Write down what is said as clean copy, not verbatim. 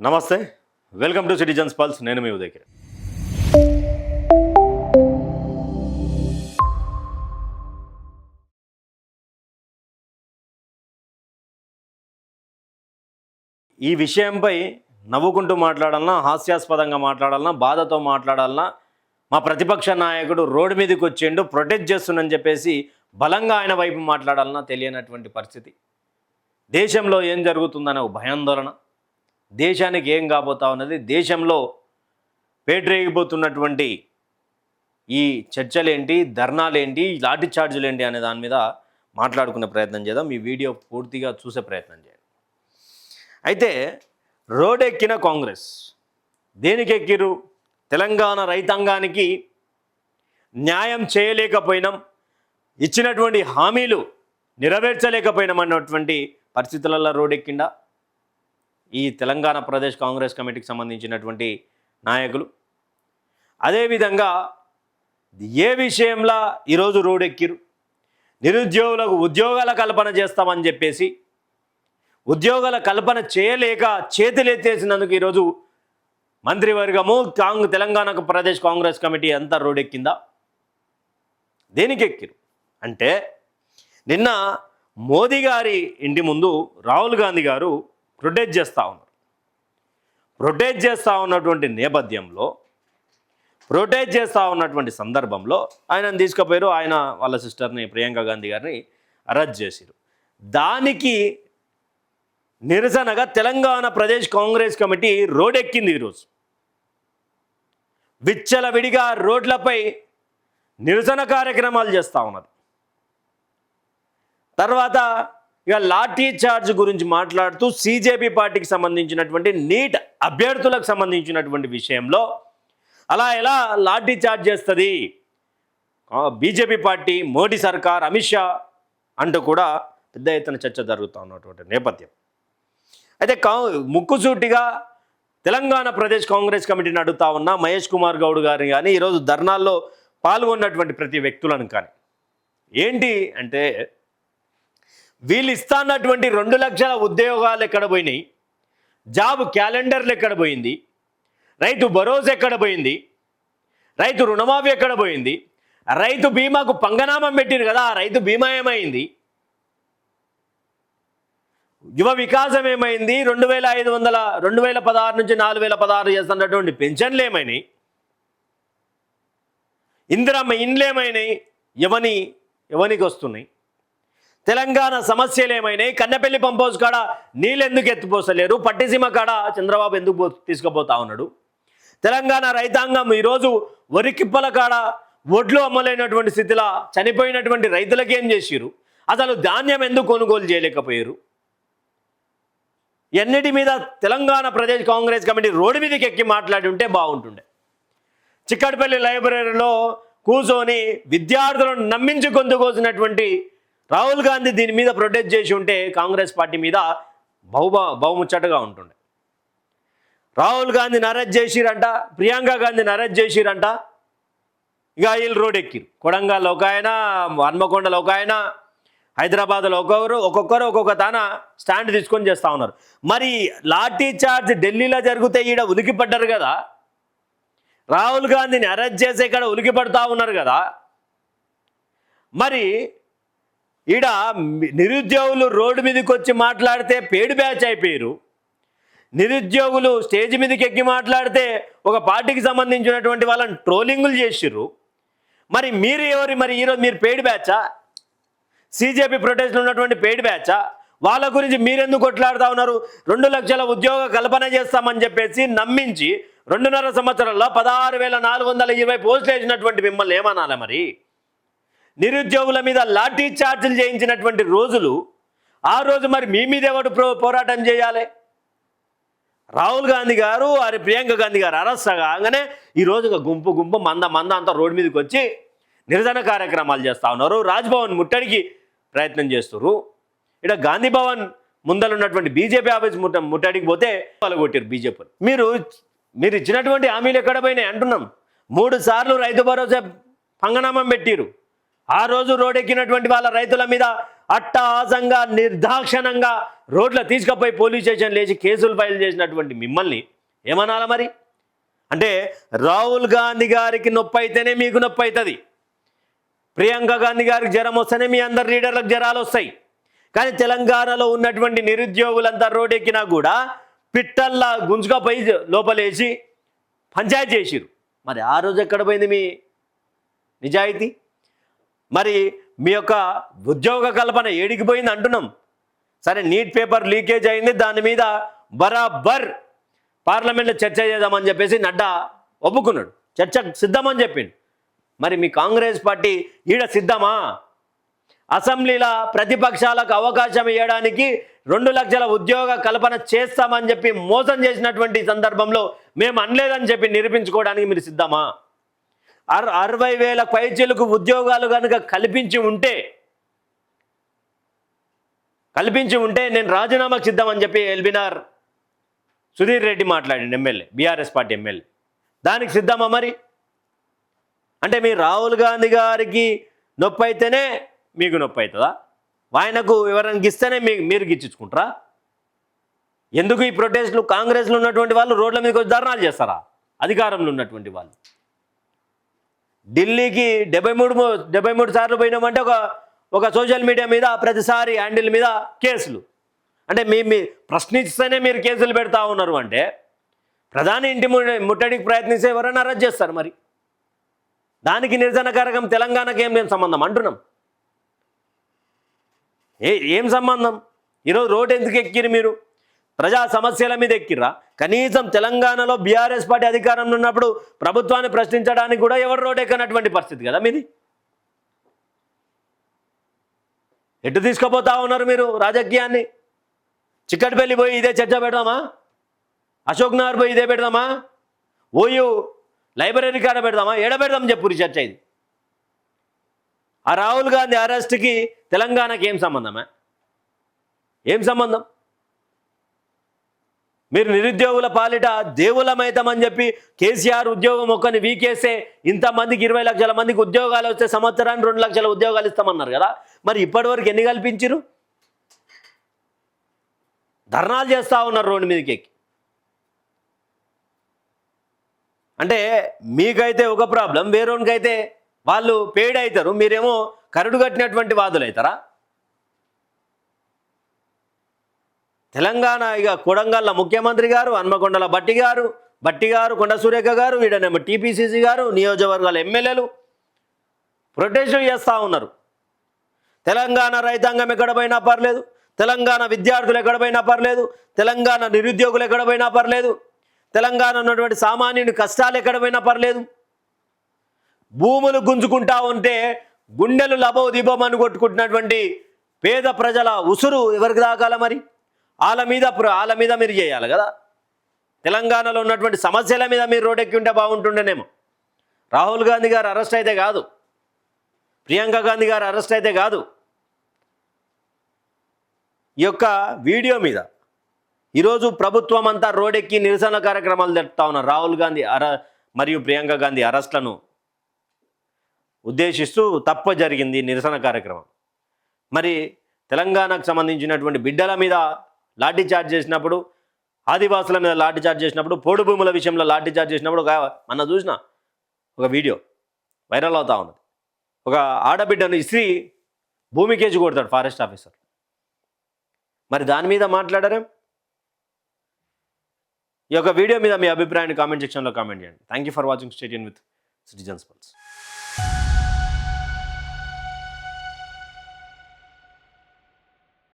నమస్తే, welcome to citizens pulse. నేను మీ ఉదయ్ కిరణ్. ఈ విషయంపై నవ్వుకుంటూ మాట్లాడాలన్నా, హాస్యాస్పదంగా మాట్లాడాలన్నా, బాధతో మాట్లాడాలన్నా, మా ప్రతిపక్ష నాయకుడు రోడ్డు మీదకి వచ్చిండు, ప్రొటెక్ట్ చేస్తుండని చెప్పేసి బలంగా ఆయన వైపు మాట్లాడాలన్నా తెలియనటువంటి పరిస్థితి. దేశంలో ఏం జరుగుతుందనే ఒక భయాందోళన, దేశానికి ఏం కాబోతా ఉన్నది, దేశంలో పేటరేగిపోతున్నటువంటి ఈ చర్చలేంటి, ధర్నాలేంటి, లాఠీ చార్జీలు ఏంటి అనే దాని మీద మాట్లాడుకునే ప్రయత్నం చేద్దాం. ఈ వీడియో పూర్తిగా చూసే ప్రయత్నం చేయండి. అయితే రోడెక్కిన కాంగ్రెస్ దేనికి ఎక్కిరు? తెలంగాణ రైతాంగానికి న్యాయం చేయలేకపోయినాం, ఇచ్చినటువంటి హామీలు నెరవేర్చలేకపోయినాం అన్నటువంటి పరిస్థితులలో రోడెక్కిండా ఈ తెలంగాణ ప్రదేశ్ కాంగ్రెస్ కమిటీకి సంబంధించినటువంటి నాయకులు. అదేవిధంగా ఏ విషయంలో ఈరోజు రోడెక్కిరు? నిరుద్యోగులకు ఉద్యోగాల కల్పన చేస్తామని చెప్పేసి ఉద్యోగాల కల్పన చేయలేక చేతులెత్తేసినందుకు ఈరోజు మంత్రివర్గము తెలంగాణ ప్రదేశ్ కాంగ్రెస్ కమిటీ అంతా రోడెక్కిందా? దేనికి ఎక్కిరు అంటే, నిన్న మోదీ గారి ఇంటి ముందు రాహుల్ గాంధీ గారు ప్రొటెస్ట్ చేస్తూ ఉన్నారు. ప్రొటెస్ట్ చేస్తూ ఉన్నటువంటి నేపథ్యంలో, ప్రొటెస్ట్ చేస్తూ ఉన్నటువంటి సందర్భంలో ఆయనను తీసుకుపోయారు. ఆయన వాళ్ళ సిస్టర్ని ప్రియాంక గాంధీ గారిని అరెస్ట్ చేశారు. దానికి నిరసనగా తెలంగాణ ప్రదేశ్ కాంగ్రెస్ కమిటీ రోడెక్కింది. ఈరోజు విచ్చలవిడిగా రోడ్లపై నిరసన కార్యక్రమాలు చేస్తూ ఉన్నది. తర్వాత ఇక లాఠీ చార్జ్ గురించి మాట్లాడుతూ సిజేపీ పార్టీకి సంబంధించినటువంటి నీట్ అభ్యర్థులకు సంబంధించినటువంటి విషయంలో అలా ఎలా లాఠీ చార్జ్ చేస్తుంది బీజేపీ పార్టీ, మోడీ సర్కార్, అమిత్ షా అంటూ కూడా పెద్ద ఎత్తున చర్చ జరుగుతూ ఉన్నటువంటి నేపథ్యం. అయితే ముక్కుసూటిగా తెలంగాణ ప్రదేశ్ కాంగ్రెస్ కమిటీని అడుగుతా ఉన్న మహేష్ కుమార్ గౌడ్ గారిని కానీ, ఈరోజు ధర్నాల్లో పాల్గొన్నటువంటి ప్రతి వ్యక్తులను కానీ, ఏంటి అంటే, వీళ్ళు ఇస్తాన్నటువంటి 2 లక్షల ఉద్యోగాలు ఎక్కడ పోయినాయి? జాబ్ క్యాలెండర్లు ఎక్కడ పోయింది? రైతు భరోసా ఎక్కడ పోయింది? రైతు రుణమాఫీ ఎక్కడ పోయింది? రైతు బీమాకు పంగనామం పెట్టిరు కదా, ఆ రైతు బీమా ఏమైంది? యువ వికాసం ఏమైంది? 2016 నుంచి 4016 చేస్తున్నటువంటి పెన్షన్లు ఏమైనాయి? ఇందిరమ్మ ఇండ్లు ఏమైనాయి? ఎవనికి వస్తున్నాయి? తెలంగాణ సమస్యలు ఏమైనాయి? కన్నెపల్లి పంప్ హౌస్ కాడ నీళ్ళు ఎందుకు ఎత్తిపోసలేరు? పట్టిసీమ కాడ చంద్రబాబు ఎందుకు తీసుకుపోతా ఉన్నాడు? తెలంగాణ రైతాంగం ఈరోజు వరికిప్పల కాడ ఒడ్లు అమ్మలేనటువంటి స్థితిలో చనిపోయినటువంటి రైతులకి ఏం చేసిరు? అసలు ధాన్యం ఎందుకు కొనుగోలు చేయలేకపోయారు? ఎన్నిటి మీద తెలంగాణ ప్రదేశ్ కాంగ్రెస్ కమిటీ రోడ్డు మీదకి ఎక్కి మాట్లాడి ఉంటే బాగుంటుండే. చిక్కడపల్లి లైబ్రరీలో కూర్చొని విద్యార్థులను నమ్మించి గొంతుకోసినటువంటి రాహుల్ గాంధీ దీని మీద ప్రొటెస్ట్ చేసి ఉంటే కాంగ్రెస్ పార్టీ మీద బహుముచ్చటగా ఉంటుండే. రాహుల్ గాంధీని అరెస్ట్ చేసిరంట, ప్రియాంక గాంధీని అరెస్ట్ చేసిరంట. ఇక వీళ్ళు రోడ్ ఎక్కిరు. కొడంగల్లో ఒక ఆయన, హన్మకొండలో ఒక ఆయన, హైదరాబాద్లో ఒక్కొక్కరు ఒక్కొక్క తాన స్టాండ్ తీసుకొని చేస్తూ ఉన్నారు. మరి లాఠీ చార్జ్ ఢిల్లీలో జరిగితే ఈడ ఉలికి పడ్డారు కదా, రాహుల్ గాంధీని అరెస్ట్ చేసే ఇక్కడ ఉలికి పడుతూ ఉన్నారు కదా. మరి ఈడ నిరుద్యోగులు రోడ్డు మీదకి వచ్చి మాట్లాడితే పేడు బ్యాచ్ అయిపోయారు. నిరుద్యోగులు స్టేజ్ మీదకి ఎక్కి మాట్లాడితే ఒక పార్టీకి సంబంధించినటువంటి వాళ్ళని ట్రోలింగులు చేసిర్రు. మరి మీరు ఎవరు? మరి ఈరోజు మీరు పేడు బ్యాచా? సిజేపీ ప్రొటెస్ట్లో ఉన్నటువంటి పేడు బ్యాచా? వాళ్ళ గురించి మీరెందుకు కొట్లాడుతూ ఉన్నారు? 2 లక్షల ఉద్యోగ కల్పన చేస్తామని చెప్పేసి నమ్మించి 2.5 సంవత్సరాల్లో 16,420 పోస్టులు వేసినటువంటి మిమ్మల్ని ఏమనాలి? మరి నిరుద్యోగుల మీద లాఠీ చార్జీలు చేయించినటువంటి రోజులు, ఆ రోజు మరి మీ మీద ఎవరు పోరాటం చేయాలి? రాహుల్ గాంధీ గారు, ప్రియాంక గాంధీ గారు అరెస్ట్ కాగానే ఈరోజు గుంపు మంద అంతా రోడ్డు మీదకి వచ్చి నిరసన కార్యక్రమాలు చేస్తూ ఉన్నారు. రాజ్భవన్ ముట్టడికి ప్రయత్నం చేస్తున్నారు. ఇక్కడ గాంధీ భవన్ ముందర ఉన్నటువంటి బీజేపీ ఆఫీస్ ముట్టడికి పోతే వాళ్ళు కొట్టారు బీజేపీ. మీరు ఇచ్చినటువంటి హామీలు ఎక్కడ పోయినాయి అంటున్నాం. 3 సార్లు రైతు భరోసా పంగనామం పెట్టిరు. ఆ రోజు రోడ్డెక్కినటువంటి వాళ్ళ రైతుల మీద అట్టహాసంగా నిర్దాక్షణంగా రోడ్ల తీసుకపోయి పోలీస్ స్టేషన్ లేచి కేసులు ఫైల్ చేసినటువంటి మిమ్మల్ని ఏమనాలా మరి? అంటే రాహుల్ గాంధీ గారికి నొప్పి అయితేనే మీకు నొప్పి అవుతుంది, ప్రియాంక గాంధీ గారికి జ్వరం వస్తేనే మీ అందరు లీడర్లకు జ్వరాలు వస్తాయి. కానీ తెలంగాణలో ఉన్నటువంటి నిరుద్యోగులంతా రోడ్డెక్కినా కూడా పిట్టల్లా గుంజుకపోయి లోపలేసి పంచాయతీ చేసిరు. మరి ఆ రోజు ఎక్కడ పోయింది మీ నిజాయితీ? మరి మీ యొక్క ఉద్యోగ కల్పన ఏడికి పోయింది అంటున్నాం. సరే, నీట్ పేపర్ లీకేజ్ అయింది, దాని మీద బరాబర్ పార్లమెంట్లో చర్చ చేద్దామని చెప్పేసి నడ్డా ఒప్పుకున్నాడు, చర్చకు సిద్ధమని చెప్పిండు. మరి మీ కాంగ్రెస్ పార్టీ ఈడ సిద్ధమా? అసెంబ్లీలో ప్రతిపక్షాలకు అవకాశం ఇవ్వడానికి 2 లక్షల ఉద్యోగ కల్పన చేస్తామని చెప్పి మోసం చేసినటువంటి సందర్భంలో మేము అనలేదని చెప్పి నిరూపించుకోవడానికి మీరు సిద్ధమా? 60,000 పైచీలకు ఉద్యోగాలు కనుక కల్పించి ఉంటే నేను రాజీనామాకు సిద్ధమని చెప్పి ఎల్బినార్ సుధీర్ రెడ్డి మాట్లాడింది, ఎమ్మెల్యే, బీఆర్ఎస్ పార్టీ ఎమ్మెల్యే. దానికి సిద్ధమా మరి? అంటే మీ రాహుల్ గాంధీ గారికి నొప్పి అయితేనే మీకు నొప్పి అవుతుందా? ఆయనకు ఎవరైనా గిస్తేనే మీరు గిచ్చుకుంటారా? ఎందుకు ఈ ప్రొటెస్టులు? కాంగ్రెస్లో ఉన్నటువంటి వాళ్ళు రోడ్ల మీదకి వచ్చి ధర్నాలు చేస్తారా? అధికారంలో ఉన్నటువంటి వాళ్ళు ఢిల్లీకి 73 సార్లు పోయినామంటే ఒక సోషల్ మీడియా మీద ప్రతిసారి హ్యాండిల్ మీద కేసులు. అంటే మీ ప్రశ్నిస్తేనే మీరు కేసులు పెడతా ఉన్నారు అంటే ప్రధాని ఇంటి ముట్టడికి ప్రయత్నిస్తే ఎవరైనా అరెస్ట్ చేస్తారు. మరి దానికి నిరసనకారకం తెలంగాణకి ఏం సంబంధం అంటున్నాం? ఏం సంబంధం? ఈరోజు రోడ్ ఎందుకు ఎక్కిరు? మీరు ప్రజా సమస్యల మీద ఎక్కిర్రా? కనీసం తెలంగాణలో బీఆర్ఎస్ పార్టీ అధికారంలో ఉన్నప్పుడు ప్రభుత్వాన్ని ప్రశ్నించడానికి కూడా ఎవరు రోడ్ ఎక్కనటువంటి పరిస్థితి కదా మీది. ఎటు తీసుకుపోతా ఉన్నారు మీరు రాజకీయాన్ని? చిక్కటిపల్లి పోయి ఇదే చర్చ పెడదామా? అశోక్ నగర్ పోయి ఇదే పెడదామా? ఓయూ లైబ్రరీ కాడ పెడదామా? ఏడ పెడదాం చెప్పు చర్చ ఇది. ఆ రాహుల్ గాంధీ అరెస్ట్కి తెలంగాణకి ఏం సంబంధమా? ఏం సంబంధం? మీరు నిరుద్యోగుల పాలిట దేవులమైతామని చెప్పి కేసీఆర్ ఉద్యోగం ఒక్కని వీకేస్తే ఇంతమందికి 20 లక్షల మందికి ఉద్యోగాలు వస్తే సంవత్సరానికి 2 లక్షల ఉద్యోగాలు ఇస్తామన్నారు కదా. మరి ఇప్పటివరకు ఎన్ని కల్పించరు? ధర్నాలు చేస్తూ ఉన్నారు రోడ్డు మీదకి ఎక్కి. అంటే మీకైతే ఒక ప్రాబ్లం, వేరేకైతే వాళ్ళు పేడ్ అవుతారు, మీరేమో కరుడు కట్టినటువంటి వాదులు అవుతారా? తెలంగాణ ఇక కొడంగల్ల ముఖ్యమంత్రి గారు, హన్మకొండల బట్టి గారు, కొండ సురేఖ గారు, వీడనేమో టీపీసీసీ గారు, నియోజకవర్గాల ఎమ్మెల్యేలు ప్రొటెస్ట్ చేస్తూ ఉన్నారు. తెలంగాణ రైతాంగం ఎక్కడ పోయినా పర్లేదు, తెలంగాణ విద్యార్థులు ఎక్కడ పోయినా పర్లేదు, తెలంగాణ నిరుద్యోగులు ఎక్కడ పోయినా పర్లేదు, తెలంగాణ ఉన్నటువంటి సామాన్యుని కష్టాలు ఎక్కడ పోయినా పర్లేదు. భూములు గుంజుకుంటా ఉంటే గుండెలు లబోదీపమని కొట్టుకుంటున్నటువంటి పేద ప్రజల ఉసురు ఎవరికి దాకాల? మరి వాళ్ళ మీద మీరు చేయాలి కదా. తెలంగాణలో ఉన్నటువంటి సమస్యల మీద మీరు రోడ్డెక్కి ఉంటే బాగుంటుండేనేమో. రాహుల్ గాంధీ గారు అరెస్ట్ అయితే కాదు, ప్రియాంక గాంధీ గారు అరెస్ట్ అయితే కాదు. ఈ యొక్క వీడియో మీద ఈరోజు ప్రభుత్వం అంతా రోడ్డెక్కి నిరసన కార్యక్రమాలు జరుపుతా ఉన్నారు. రాహుల్ గాంధీ మరియు ప్రియాంక గాంధీ అరెస్ట్లను ఉద్దేశిస్తూ తప్పు జరిగింది నిరసన కార్యక్రమం. మరి తెలంగాణకు సంబంధించినటువంటి బిడ్డల మీద లాఠీ చార్జ్ చేసినప్పుడు, ఆదివాసుల మీద లాఠీ చార్జ్ చేసినప్పుడు, పోడు భూముల విషయంలో లాఠీ చార్జ్ చేసినప్పుడు మొన్న చూసిన ఒక వీడియో వైరల్ అవుతా ఉన్నది. ఒక ఆడబిడ్డను ఇస్త్రీ భూమికేసి కొడతాడు ఫారెస్ట్ ఆఫీసర్. మరి దాని మీద మాట్లాడారేం? ఈ యొక్క వీడియో మీద మీ అభిప్రాయాన్ని కామెంట్ సెక్షన్లో కామెంట్ చేయండి. Thank you for watching. Stay tune with citizens pulse.